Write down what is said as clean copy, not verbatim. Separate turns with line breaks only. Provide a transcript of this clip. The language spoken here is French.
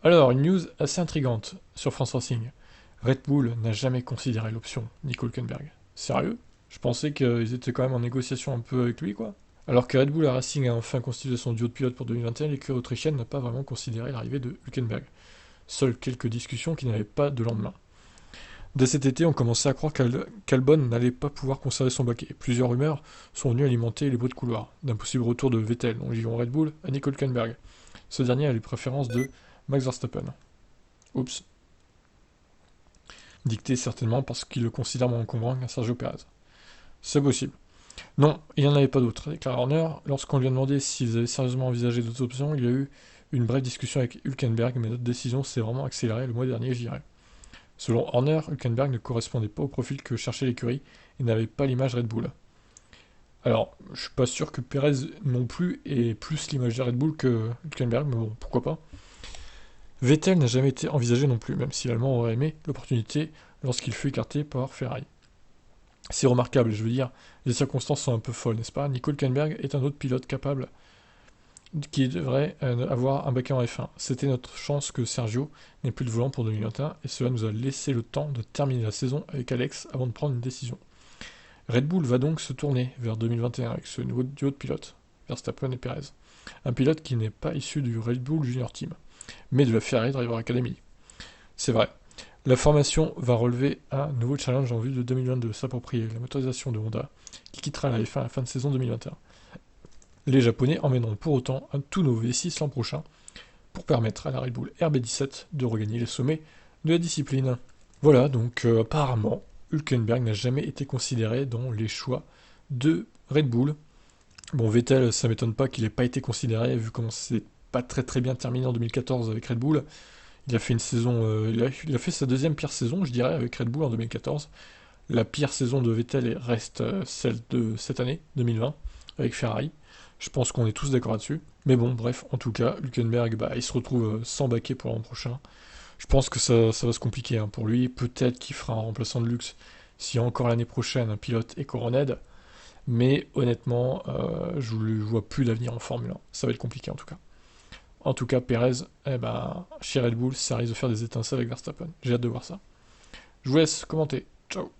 Alors, une news assez intrigante sur France Racing. Red Bull n'a jamais considéré l'option Nico Hülkenberg. Sérieux? Je pensais qu'ils étaient quand même en négociation un peu avec lui, quoi. Alors que Red Bull Racing a enfin constitué son duo de pilotes pour 2021, l'écurie autrichienne n'a pas vraiment considéré l'arrivée de Hülkenberg. Seules quelques discussions qui n'avaient pas de lendemain. Dès cet été, on commençait à croire qu'Albon n'allait pas pouvoir conserver son baquet. Plusieurs rumeurs sont venues alimenter les bruits de couloir, d'un possible retour de Vettel, dont giron Red Bull, à Nico Hülkenberg. Ce dernier a les préférences de Max Verstappen. Oups. Dicté certainement parce qu'il le considère moins encombrant qu'un Sergio Perez. C'est possible. Non, il n'y en avait pas d'autres, déclare Horner. Lorsqu'on lui a demandé s'ils avaient sérieusement envisagé d'autres options, il y a eu une brève discussion avec Hülkenberg, mais notre décision s'est vraiment accélérée le mois dernier, je dirais. Selon Horner, Hülkenberg ne correspondait pas au profil que cherchait l'écurie et n'avait pas l'image Red Bull. Alors, je suis pas sûr que Perez non plus ait plus l'image de Red Bull que Hülkenberg, mais bon, pourquoi pas. Vettel n'a jamais été envisagé non plus, même si l'Allemand aurait aimé l'opportunité lorsqu'il fut écarté par Ferrari. C'est remarquable, je veux dire, les circonstances sont un peu folles, n'est-ce pas? Nico Hülkenberg est un autre pilote capable qui devrait avoir un baquet en F1. C'était notre chance que Sergio n'ait plus de volant pour 2021 et cela nous a laissé le temps de terminer la saison avec Alex avant de prendre une décision. Red Bull va donc se tourner vers 2021 avec ce nouveau duo de pilotes, Verstappen et Perez. Un pilote qui n'est pas issu du Red Bull Junior Team, mais de la Ferrari Driver Academy. C'est vrai. La formation va relever un nouveau challenge en vue de 2022, s'approprier la motorisation de Honda, qui quittera la F1 à la fin de saison 2021. Les Japonais emmèneront pour autant un tout nouveau V6 l'an prochain, pour permettre à la Red Bull RB17 de regagner les sommets de la discipline. Voilà, donc apparemment, Hülkenberg n'a jamais été considéré dans les choix de Red Bull. Bon, Vettel, ça m'étonne pas qu'il n'ait pas été considéré, vu comment c'est pas très très bien terminé en 2014 avec Red Bull. Il a fait une saison, il a fait sa deuxième pire saison, je dirais, avec Red Bull en 2014. La pire saison de Vettel reste celle de cette année, 2020, avec Ferrari. Je pense qu'on est tous d'accord là-dessus. Mais bon, bref, en tout cas, Hülkenberg, bah, il se retrouve sans baquet pour l'an prochain. Je pense que ça va se compliquer hein, pour lui. Peut-être qu'il fera un remplaçant de luxe s'il y a encore l'année prochaine un pilote Eco-Roned. Mais honnêtement, je ne vois plus d'avenir en Formule 1. Ça va être compliqué en tout cas. En tout cas, Perez, eh ben, chez Red Bull, ça risque de faire des étincelles avec Verstappen. J'ai hâte de voir ça. Je vous laisse commenter. Ciao.